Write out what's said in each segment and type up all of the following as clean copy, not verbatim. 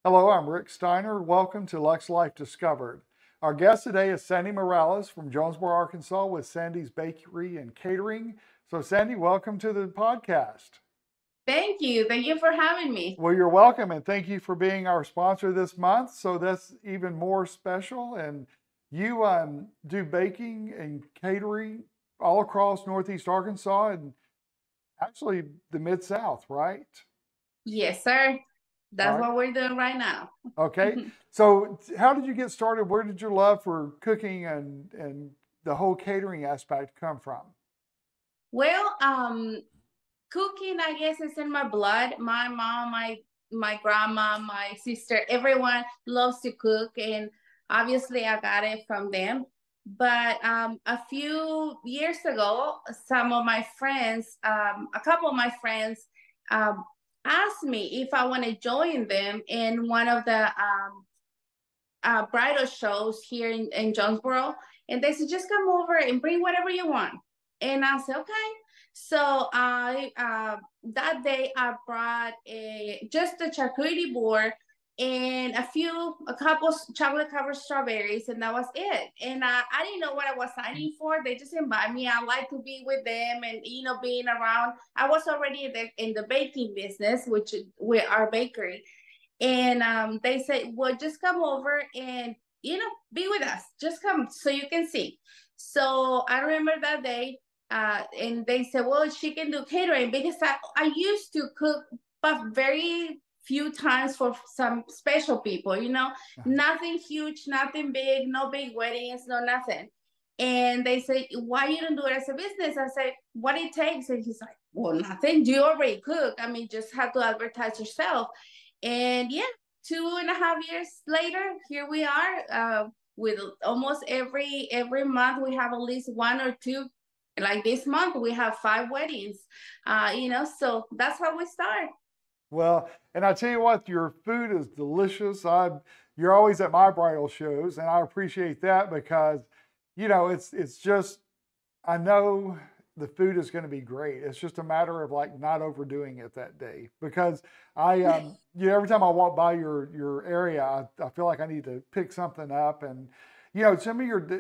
Hello, I'm Rick Steiner. Welcome to Luxe Life Discovered. Our guest today is Sandy Morales from Jonesboro, Arkansas with Sandy's Bakery and Catering. So Sandy, welcome to the podcast. Thank you. Thank you for having me. Well, you're welcome, and thank you for being our sponsor this month. So that's even more special. And you do baking and catering all across Northeast Arkansas and actually the Mid-South, right? Yes, sir. All That's right. what we're doing right now. Okay. So how did you get started? Where did your love for cooking and the whole catering aspect come from? Well, cooking, I guess, is in my blood. My mom, my grandma, my sister, everyone loves to cook, and obviously I got it from them. But a few years ago, some of my friends, a couple of my friends, um, asked me if I want to join them in one of the bridal shows here in Jonesboro. And they said, just come over and bring whatever you want. And I said, okay. So I that day I brought just a charcuterie board and a couple chocolate covered strawberries, and that was it. And I didn't know what I was signing for. They just invited me. I like to be with them and being around. I was already in the baking business, which with our bakery, and they said, well, just come over and be with us. Just come so you can see. So I remember that day, and they said, well, she can do catering because I used to cook, but very few times for some special people, nothing huge, nothing big, no big weddings, no nothing. And they say, why you don't do it as a business? I say, what it takes. And he's like, well, nothing. You already cook. I mean, just have to advertise yourself. And yeah, 2.5 years later, here we are. With almost every month, we have at least one or two. Like this month, we have 5 weddings. So that's how we start. Well, and I tell you what, your food is delicious. You're always at my bridal shows, and I appreciate that because, it's just I know the food is going to be great. It's just a matter of like not overdoing it that day because every time I walk by your area, I feel like I need to pick something up, and some of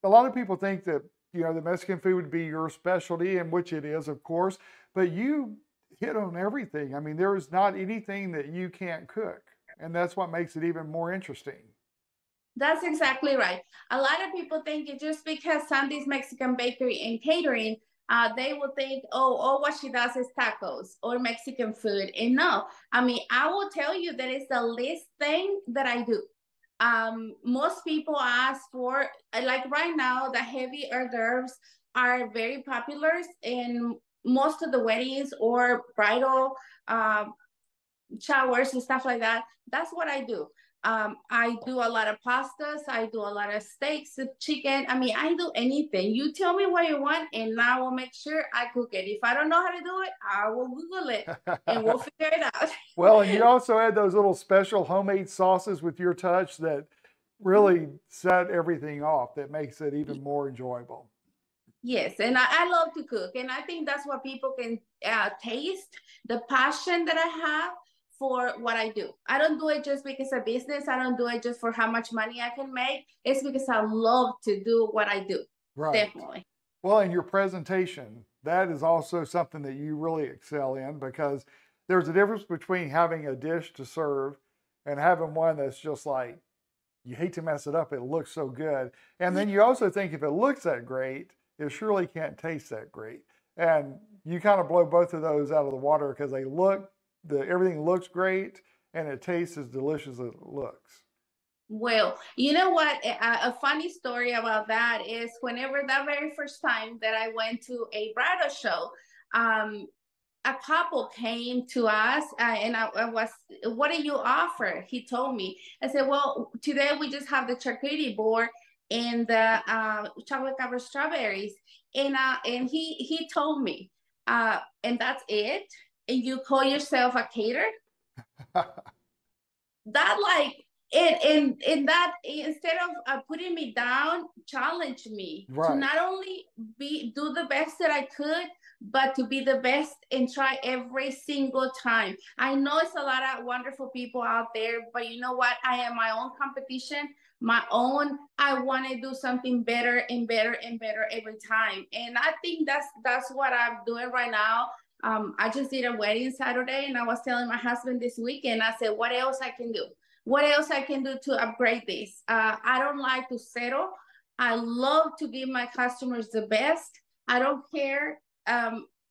a lot of people think that the Mexican food would be your specialty, and which it is, of course, but you hit on everything. I mean, there is not anything that you can't cook, and that's what makes it even more interesting. That's exactly right. A lot of people think it just because Sandy's Mexican Bakery and Catering, they will think, oh, what she does is tacos or Mexican food. And no, I mean, I will tell you that it's the least thing that I do. Most people ask for, like right now, the heavy hors d'oeuvres are very popular in most of the weddings or bridal showers and stuff like that. That's what I do. I do a lot of pastas. I do a lot of steaks, chicken. I mean, I do anything. You tell me what you want, and I will make sure I cook it. If I don't know how to do it, I will Google it, and we'll figure it out. Well, and you also add those little special homemade sauces with your touch that really set everything off. That makes it even more enjoyable. Yes, and I love to cook, and I think that's what people can taste the passion that I have for what I do. I don't do it just because of business. I don't do it just for how much money I can make. It's because I love to do what I do. Right. Definitely. Well, and your presentation, that is also something that you really excel in because there's a difference between having a dish to serve and having one that's just like, you hate to mess it up. It looks so good. And then you also think if it looks that great, it surely can't taste that great. And you kind of blow both of those out of the water because everything looks great and it tastes as delicious as it looks. Well, you know what? A funny story about that is whenever that very first time that I went to a bridal show, um, a couple came to us and I was, what do you offer? He told me. I said, well, today we just have the charcuterie board and the chocolate covered strawberries. And he told me, and that's it. And you call yourself a caterer? That like in that instead of putting me down, challenged me to Right. not only do the best that I could, but to be the best and try every single time. I know it's a lot of wonderful people out there, but you know what? I am my own competition, my own. I want to do something better and better and better every time. And I think that's what I'm doing right now. I just did a wedding Saturday, and I was telling my husband this weekend, I said, what else I can do? What else I can do to upgrade this? I don't like to settle. I love to give my customers the best. I don't care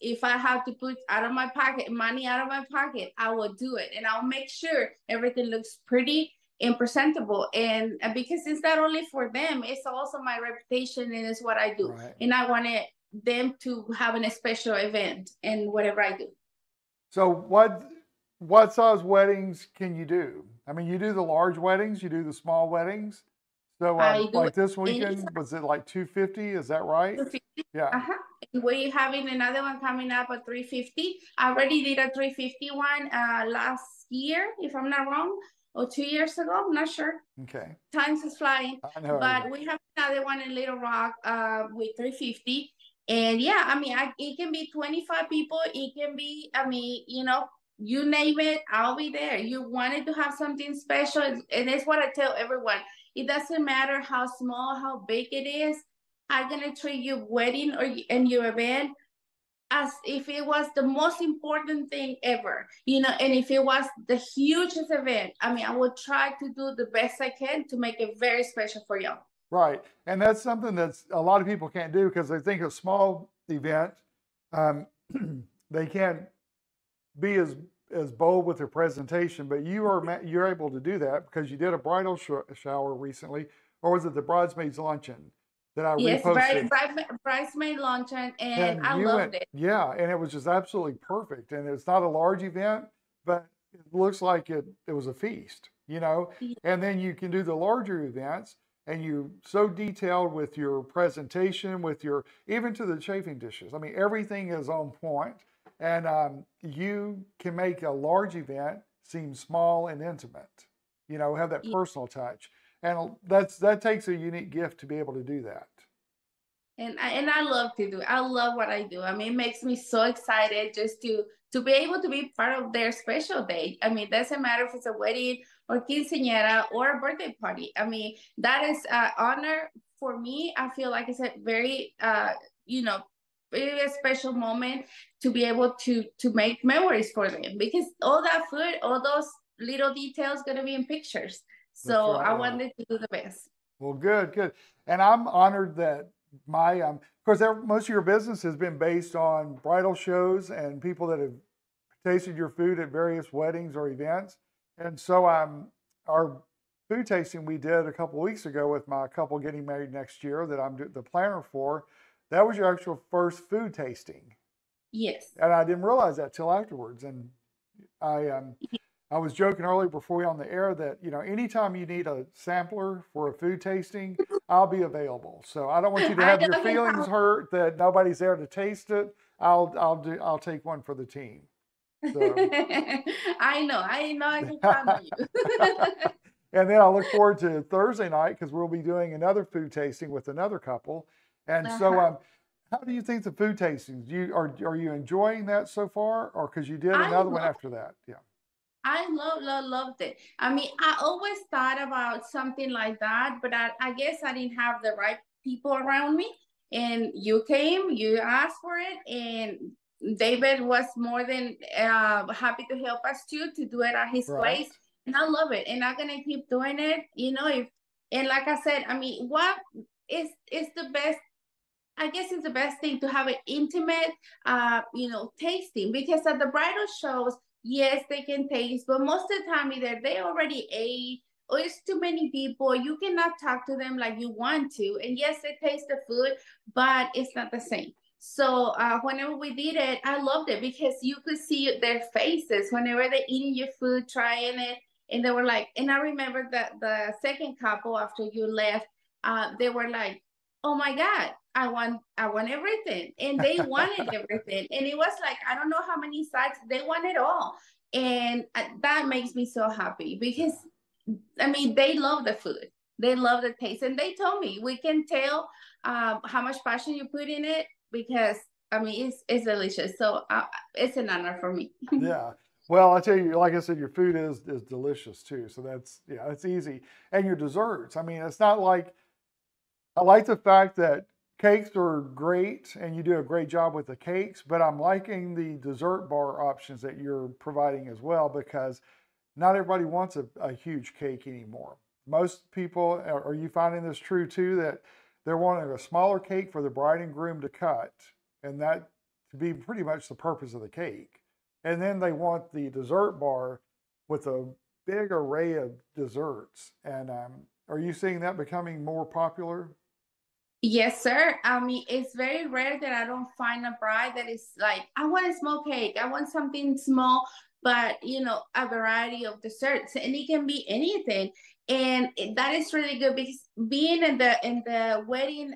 if I have to put out of my pocket money out of my pocket, I will do it, and I'll make sure everything looks pretty and presentable. And because it's not only for them, it's also my reputation, and it's what I do. Right. And I wanted them to have a special event and whatever I do. So what size weddings can you do? I mean, you do the large weddings, you do the small weddings. So like this weekend, was it like 250? Is that right? 250. Yeah. We're having another one coming up at 350. I already did a 350 one last year, if I'm not wrong, or 2 years ago. I'm not sure. Okay. Times is flying. I know. But we have another one in Little Rock with 350. And yeah, I mean, it can be 25 people. It can be, I mean, you know, you name it, I'll be there. You wanted to have something special. And it's what I tell everyone. It doesn't matter how small, how big it is. I'm going to treat your wedding and your event as if it was the most important thing ever, you know, and if it was the hugest event, I mean, I would try to do the best I can to make it very special for y'all. Right. And that's something that's a lot of people can't do because they think a small event, they can't be as bold with their presentation, but you're able to do that because you did a bridal shower recently, or was it the bridesmaids luncheon that I reposted? Yes, bridesmaid luncheon, and I loved it. Yeah, and it was just absolutely perfect. And it's not a large event, but it looks like it was a feast, you know. Yeah. And then you can do the larger events, and you so detailed with your presentation, with your even to the chafing dishes. I mean, everything is on point. And you can make a large event seem small and intimate, you know, have that personal touch. And that takes a unique gift to be able to do that. And I love to do it. I love what I do. I mean, it makes me so excited just to be able to be part of their special day. I mean, it doesn't matter if it's a wedding or quinceañera or a birthday party. I mean, that is an honor for me. I feel like it's a very, you know, a special moment to be able to make memories for them, because all that food, all those little details going to be in pictures. So right, I wanted to do the best. Well, good. And I'm honored that of course, most of your business has been based on bridal shows and people that have tasted your food at various weddings or events. And so our food tasting we did a couple of weeks ago with my couple getting married next year that I'm the planner for, that was your actual first food tasting. Yes. And I didn't realize that till afterwards. And I was joking earlier before we went on the air that, you know, anytime you need a sampler for a food tasting, I'll be available. So I don't want you to have your feelings hurt that nobody's there to taste it. I'll take one for the team. So. I know I can count on you. And then I look forward to Thursday night because we'll be doing another food tasting with another couple. And so how do you think the food tastings, are you enjoying that so far, or because you did another one after that? Yeah. I loved it. I mean, I always thought about something like that, but I guess I didn't have the right people around me. And you came, you asked for it, and David was more than happy to help us too, to do it at his place. And I love it. And I'm going to keep doing it, you know, and like I said, I mean, what is the best? I guess it's the best thing to have an intimate, you know, tasting, because at the bridal shows, yes, they can taste, but most of the time either they already ate or it's too many people. You cannot talk to them like you want to. And yes, they taste the food, but it's not the same. So whenever we did it, I loved it because you could see their faces whenever they're eating your food, trying it. And they were like, and I remember that the second couple after you left, they were like, oh my God, I want everything. And they wanted everything. And it was like, I don't know how many sides, they want it all. And that makes me so happy because, I mean, they love the food. They love the taste. And they told me, we can tell how much passion you put in it because I mean, it's delicious. So it's an honor for me. Yeah. Well, I tell you, like I said, your food is delicious too. So that's, yeah, it's easy. And your desserts. I mean, it's not like, I like the fact that cakes are great and you do a great job with the cakes, but I'm liking the dessert bar options that you're providing as well, because not everybody wants a huge cake anymore. Most people, are you finding this true too, that they're wanting a smaller cake for the bride and groom to cut, and that to be pretty much the purpose of the cake. And then they want the dessert bar with a big array of desserts. And are you seeing that becoming more popular? Yes, sir. I mean, it's very rare that I don't find a bride that is like, I want a small cake. I want something small, but a variety of desserts, and it can be anything. And that is really good, because being in the wedding,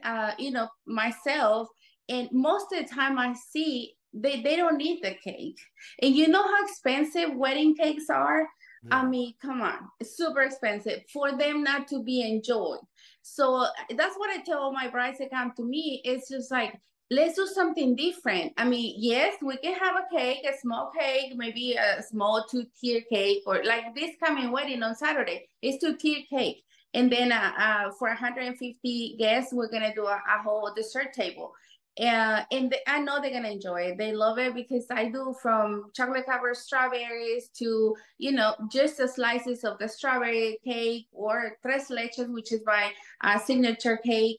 myself, and most of the time I see they don't need the cake. And you know how expensive wedding cakes are? I Yeah. mean, come on, it's super expensive for them not to be enjoyed. So that's what I tell all my brides that come to me. It's just like, let's do something different. I mean, yes, we can have a cake, a small cake, maybe a small two-tier cake, or like this coming wedding on Saturday, it's two-tier cake. And then for 150 guests, we're gonna do a whole dessert table. I know they're gonna enjoy it. They love it, because I do from chocolate covered strawberries to just the slices of the strawberry cake, or tres leches, which is my signature cake.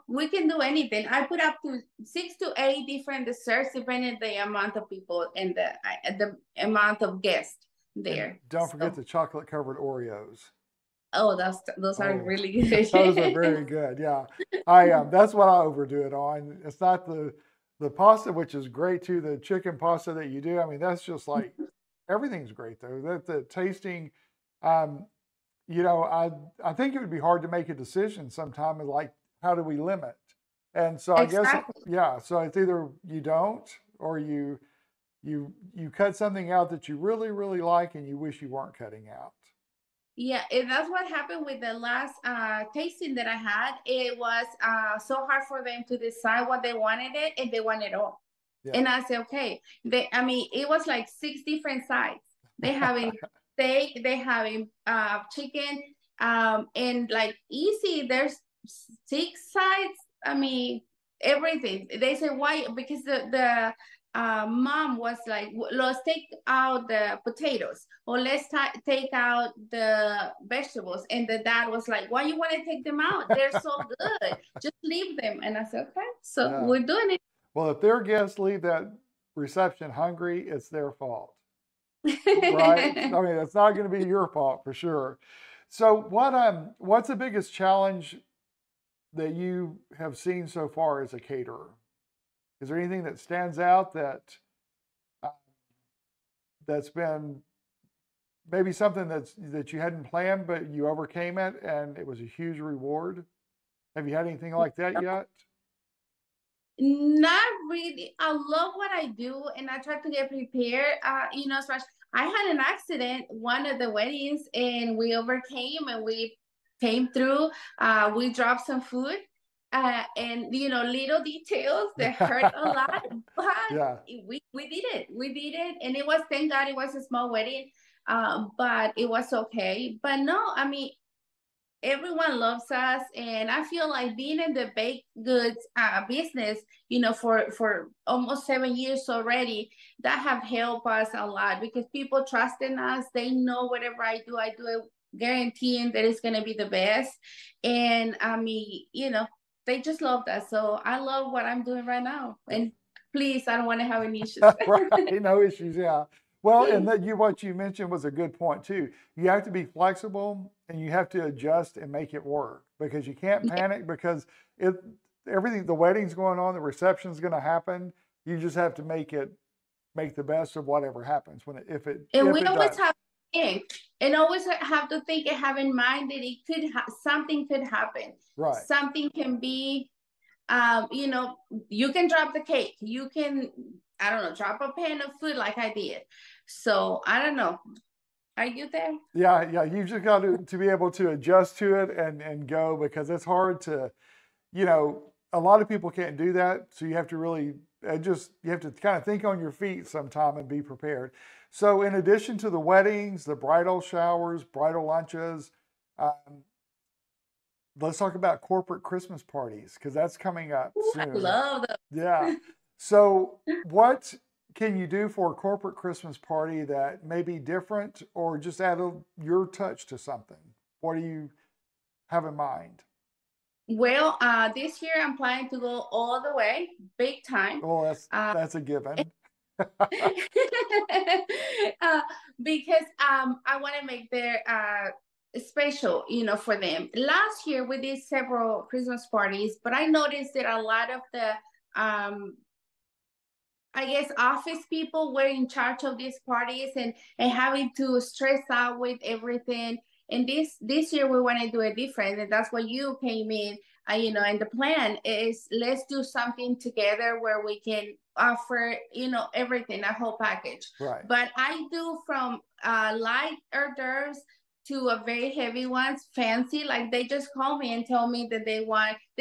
We can do anything. I put up to 6 to 8 different desserts, depending the amount of people and the amount of guests And there. don't forget So, the chocolate covered Oreos. oh, those are Oh, really good. those are very good. Yeah, I that's what I overdo it on. It's not the pasta, which is great too. The chicken pasta that you do, I mean, that's just like, everything's great though. That the tasting, um, I think it would be hard to make a decision sometime. Like, how do we limit? And so I guess, Exactly. yeah. So it's either you don't, or you cut something out that you really really like and you wish you weren't cutting out. Yeah, and that's what happened with the last tasting that I had. It was so hard for them to decide what they wanted it, and they wanted it all. Yeah. And I said, okay. I mean, it was like 6 different sides. They having steak, they having chicken, and like easy. There's 6 sides. I mean, everything. They said why? Because the mom was like, let's take out the potatoes, or let's take out the vegetables. And the dad was like, why you want to take them out? They're so good. Just leave them. And I said, okay, so Yeah. we're doing Well, if their guests leave that reception hungry, it's their fault, right? it. I mean, it's not going to be your fault for sure. So, what's the biggest challenge that you have seen so far as a caterer? Is there anything that stands out uh, that's been maybe something that you hadn't planned but you overcame it and it was a huge reward? Have you had anything like that yet? Not really. I love what I do, and I try to get prepared. Especially I had an accident one of the weddings, and we overcame, and we came through. We dropped some food, and little details that hurt a lot, but Yeah. we did it. We did it, and it was, thank God, it was a small wedding, but it was okay. But no, I mean, everyone loves us, and I feel like being in the baked goods business, for almost 7 years already, that have helped us a lot, because people trust in us. They know whatever I do it guaranteeing that it's going to be the best. And I mean, they just love that. So I love what I'm doing right now, and please, I don't want to have any issues. Right. No issues. Yeah. Well, and that what you mentioned was a good point too. You have to be flexible and you have to adjust and make it work, because you can't panic, because it everything, the wedding's going on, the reception's going to happen. You just have to make the best of whatever happens when And if we it always does. have to think, and always have to think and have in mind that it could something could happen. Right. Something can be, you can drop the cake. You can, I don't know, drop a pan of food like I did. So I don't know. Are you there? Yeah, yeah. You just got to be able to adjust to it and go, because it's hard to, you know, a lot of people can't do that. So you have to really you have to kind of think on your feet sometime and be prepared. So in addition to the weddings, the bridal showers, bridal lunches, um, let's talk about corporate Christmas parties because that's coming up soon. I love those. Yeah. So what can you do for a corporate Christmas party that may be different or just add your touch to something? What do you have in mind? Well, this year I'm planning to go all the way, big time. Well, that's a given. Because I want to make their special, for them. Last year we did several Christmas parties, but I noticed that a lot of the I guess office people were in charge of these parties and having to stress out with everything. And this year we want to do it different, and that's why you came in. And the plan is let's do something together where we can offer everything, a whole package. Right. But I do from light hors d'oeuvres to a very heavy ones, fancy. Like they just call me and tell me that they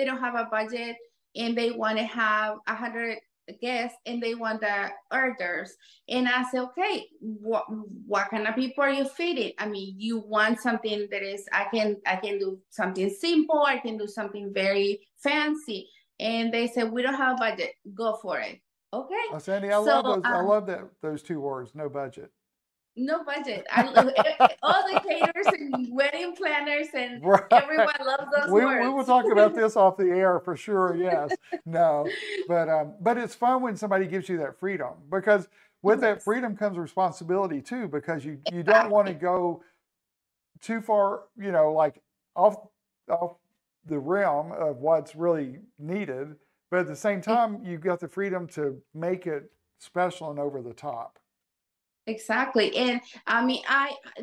don't have a budget and they want to have 100 guests and they want the hors d'oeuvres. And I say, okay, what kind of people are you feeding? I mean, you want something that is, I can do something simple, I can do something very fancy. And they said, we don't have a budget, go for it. Okay. Oh, Sandy, I love those. I love those two words, no budget. No budget. All the caterers and wedding planners and everyone loves those words. We will talk about this off the air for sure. Yes, no, but it's fun when somebody gives you that freedom because with that freedom comes responsibility too. Because you don't want to go too far, like off the realm of what's really needed. But at the same time, you've got the freedom to make it special and over the top. Exactly. And I mean,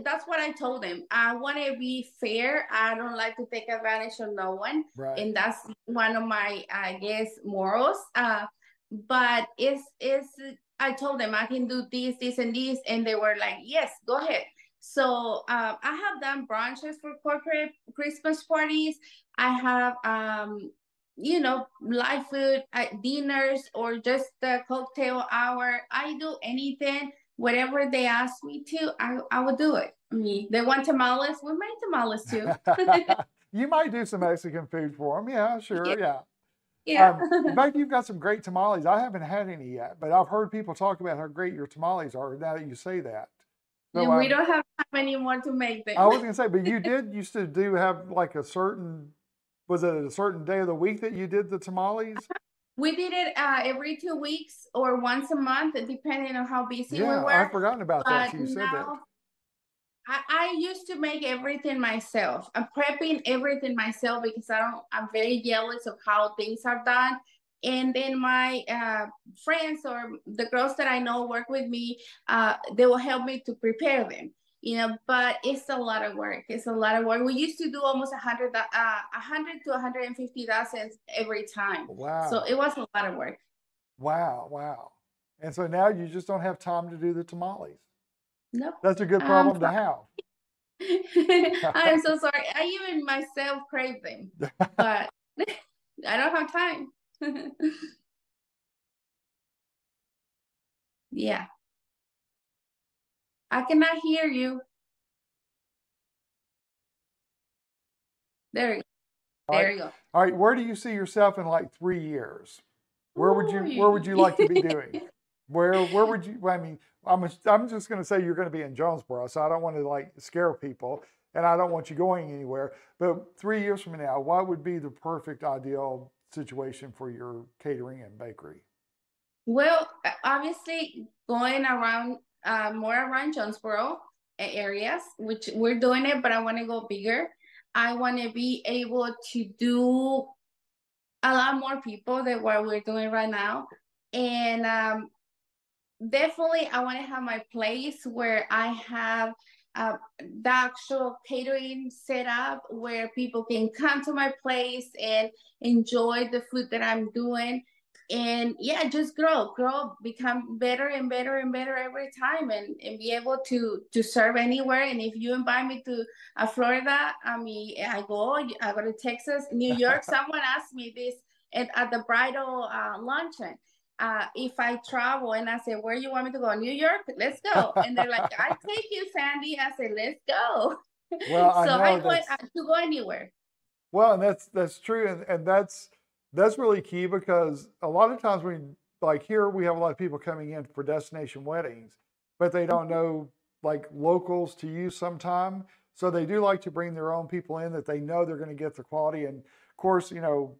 that's what I told them. I want to be fair. I don't like to take advantage of no one. Right. And that's one of my, I guess, morals. But I told them I can do this, and this. And they were like, yes, go ahead. So I have done brunches for corporate Christmas parties. I have, live food dinners or just the cocktail hour. I do anything. Whatever they ask me to, I will do it. I mean, they want tamales, we make tamales too. You might do some Mexican food for them. Yeah, sure. Yeah. Yeah. In fact, you've got some great tamales. I haven't had any yet, but I've heard people talk about how great your tamales are now that you say that. So, we don't have time anymore to make them. I was going to say, but you used to have like was it a certain day of the week that you did the tamales? We did it every 2 weeks or once a month, depending on how busy we were. I've forgotten about that. You said that. I used to make everything myself. I'm prepping everything myself because I'm very jealous of how things are done. And then my friends or the girls that I know work with me, they will help me to prepare them. But it's a lot of work. It's a lot of work. We used to do almost 100 to 150 dozens every time. Wow. So it was a lot of work. Wow. And so now you just don't have time to do the tamales. Nope. That's a good problem to have. I'm so sorry. I even myself crave them, but I don't have time. Yeah. I cannot hear you. There you go. There you go. All right. Where do you see yourself in like 3 years? Where would you like to be doing? Where would you? I mean, I'm just going to say you're going to be in Jonesboro, so I don't want to like scare people, and I don't want you going anywhere. But 3 years from now, what would be the perfect ideal situation for your catering and bakery? Well, obviously going around more around Jonesboro areas, which we're doing it, but I want to go bigger. I want to be able to do a lot more people than what we're doing right now. And definitely I want to have my place where I have the actual catering set up where people can come to my place and enjoy the food that I'm doing. And yeah, just grow, become better and better and better every time, and be able to serve anywhere. And if you invite me to Florida, I mean, I go to Texas, New York. Someone asked me this at the bridal luncheon. If I travel and I say, where you want me to go? New York? Let's go. And they're like, I take you, Sandy. I say, let's go. Well, I So know I go that's to go anywhere. well, and that's true, and that's really key because a lot of times when like here we have a lot of people coming in for destination weddings, but they don't know like locals to use sometime. So they do like to bring their own people in that they know they're going to get the quality. And of course, you know,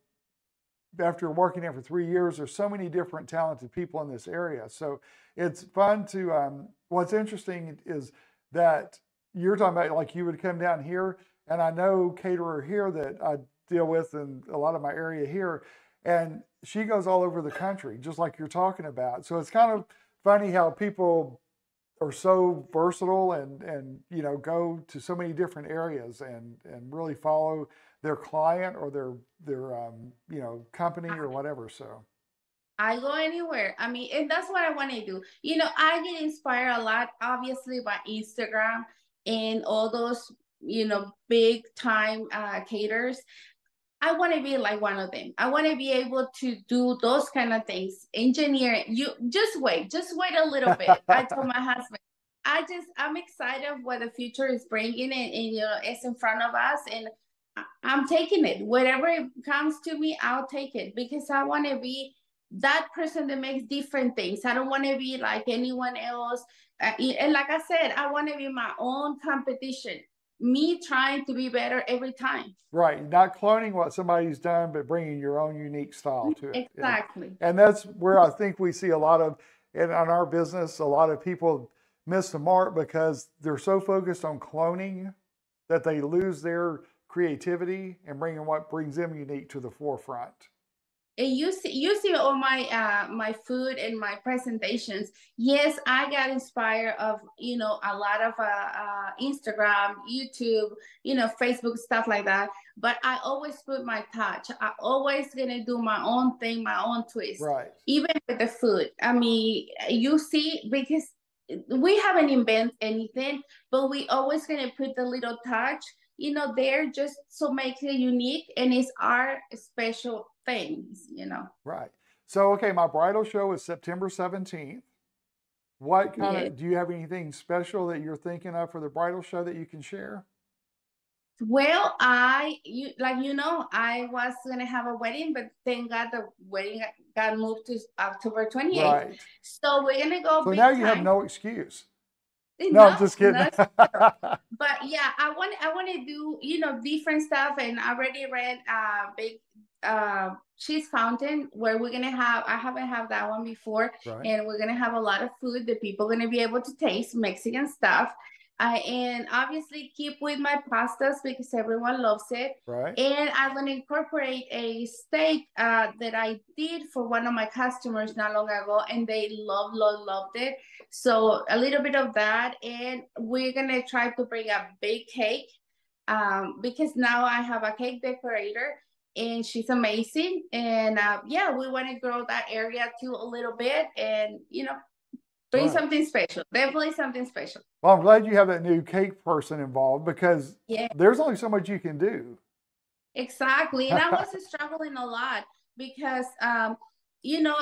after working there for 3 years, there's so many different talented people in this area. So it's fun to, what's interesting is that you're talking about like you would come down here, and I know caterer here that I deal with in a lot of my area here, and she goes all over the country, just like you're talking about. So it's kind of funny how people are so versatile and you know go to so many different areas and really follow their client or their you know company or whatever. So I go anywhere. I mean, and that's what I want to do. You know, I get inspired a lot, obviously, by Instagram and all those, you know, big time caterers. I want to be like one of them. I want to be able to do those kind of things. Engineering, you just wait a little bit. I told my husband, I'm excited of what the future is bringing, and you know, it's in front of us, and I'm taking it. Whatever comes to me, I'll take it because I want to be that person that makes different things. I don't want to be like anyone else. And like I said, I want to be my own competition. Me trying to be better every time. right, not cloning what somebody's done, but bringing your own unique style to it. Exactly. And that's where I think we see a lot of, in on our business, a lot of people miss the mark because they're so focused on cloning that they lose their creativity and bringing what brings them unique to the forefront. And you see all my my food and my presentations. Yes, I got inspired of, you know, a lot of Instagram, YouTube, you know, Facebook, stuff like that. But I always put my touch. I always gonna do my own thing, my own twist, Right. even with the food. I mean, you see, because we haven't invented anything, but we always gonna put the little touch, you know, there just so makes it unique and it's our special things, you know. Right. So, okay, my bridal show is September 17th. What kind Yeah. of, do you have anything special that you're thinking of for the bridal show that you can share? Well, like you know, I was gonna have a wedding, but thank God the wedding got moved to October 28th. Right. So we're gonna go So big now you have time. no excuse. No, I'm No, just kidding. but yeah, I want to do, you know, different stuff, and I already read big cheese fountain where we're gonna have, I haven't had that one before, Right. and we're gonna have a lot of food that people are gonna be able to taste Mexican stuff. And obviously keep with my pastas because everyone loves it. Right. And I'm going to incorporate a steak that I did for one of my customers not long ago, and they loved it. So a little bit of that, and we're going to try to bring a big cake because now I have a cake decorator, and she's amazing. And yeah, we want to grow that area too a little bit, and you know, bring Right. something special. Definitely something special. Well, I'm glad you have that new cake person involved because Yeah. there's only so much you can do. Exactly. And I was struggling a lot because, you know,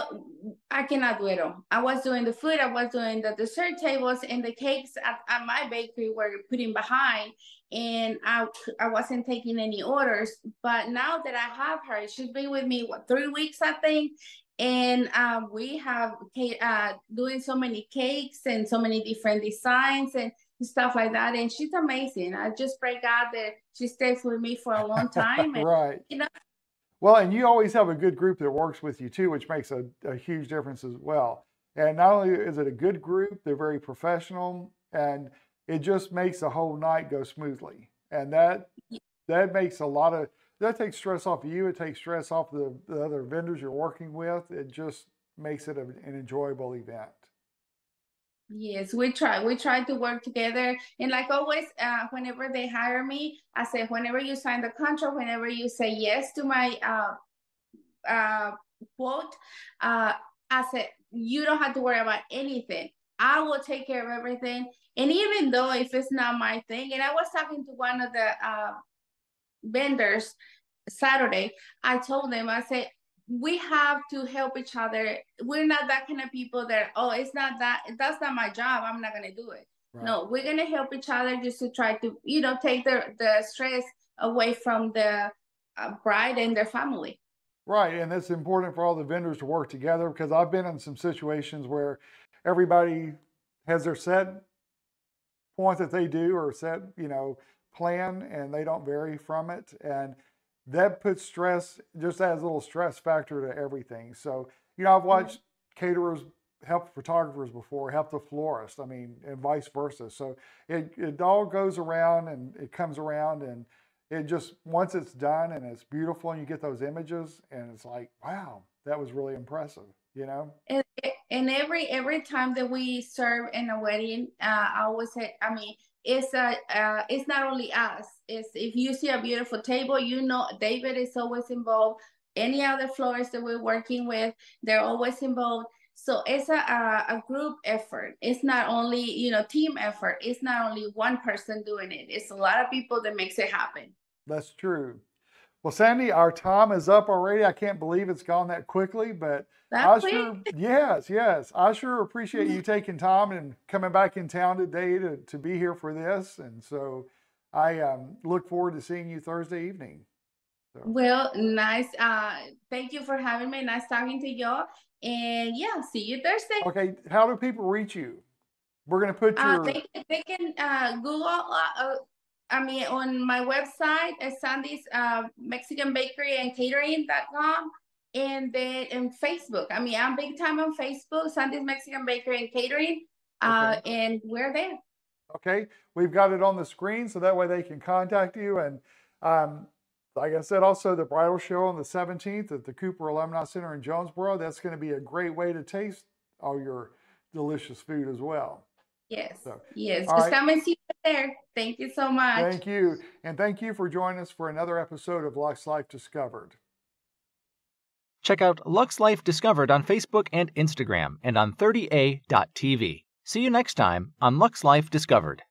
I cannot do it all. I was doing the food, I was doing the dessert tables, and the cakes at my bakery were putting behind, and I wasn't taking any orders. But now that I have her, she's been with me, what, 3 weeks, I think. And we have doing so many cakes and so many different designs and stuff like that. And she's amazing. I just pray God that she stays with me for a long time. And, Right. you know, Well, and you always have a good group that works with you too, which makes a huge difference as well. And not only is it a good group, they're very professional, and it just makes the whole night go smoothly. And that makes a lot of, that takes stress off of you. It takes stress off the other vendors you're working with. It just makes it an enjoyable event. yes, we try to work together. And like always, whenever they hire me, I say, whenever you sign the contract, whenever you say yes to my quote, I said, you don't have to worry about anything. I will take care of everything. And even though if it's not my thing, and I was talking to one of the vendors Saturday, I told them, I said, we have to help each other. We're not that kind of people that, oh, it's not that, that's not my job, I'm not going to do it. Right. No, we're going to help each other just to try to, you know, take the stress away from the bride and their family. Right, and it's important for all the vendors to work together, because I've been in some situations where everybody has their set point that they do, or set, you know, plan, and they don't vary from it. And that puts stress, just adds a little stress factor to everything. So, you know, I've watched caterers help photographers before, help the florist, I mean, and vice versa. So it all goes around and it comes around, and it just, once it's done and it's beautiful and you get those images and it's like, wow, that was really impressive, you know? And every time that we serve in a wedding, I always say, I mean, it's not only us. It's, if you see a beautiful table, you know, David is always involved. Any other florists that we're working with, they're always involved. So it's a group effort. It's not only, you know, team effort. It's not only one person doing it. It's a lot of people that makes it happen. That's true. Well, Sandy, our time is up already. I can't believe it's gone that quickly, but yes. I sure appreciate you taking time and coming back in town today to be here for this. And so I look forward to seeing you Thursday evening. So. Well, nice. Thank you for having me. Nice talking to y'all. And yeah, see you Thursday. Okay. How do people reach you? We're going to put your... They can Google, I mean, on my website at Sandy's Mexican Bakery and Catering.com, and then in Facebook. I mean, I'm big time on Facebook, Sandy's Mexican Bakery and Catering, and we're there. Okay, we've got it on the screen, so that way they can contact you. And like I said, also the Bridal Show on the 17th at the Cooper Alumni Center in Jonesboro. That's going to be a great way to taste all your delicious food as well. Yes, yes. Just come and see us there. Thank you so much. Thank you. And thank you for joining us for another episode of Luxe Life Discovered. Check out Luxe Life Discovered on Facebook and Instagram, and on 30a.tv. See you next time on Luxe Life Discovered.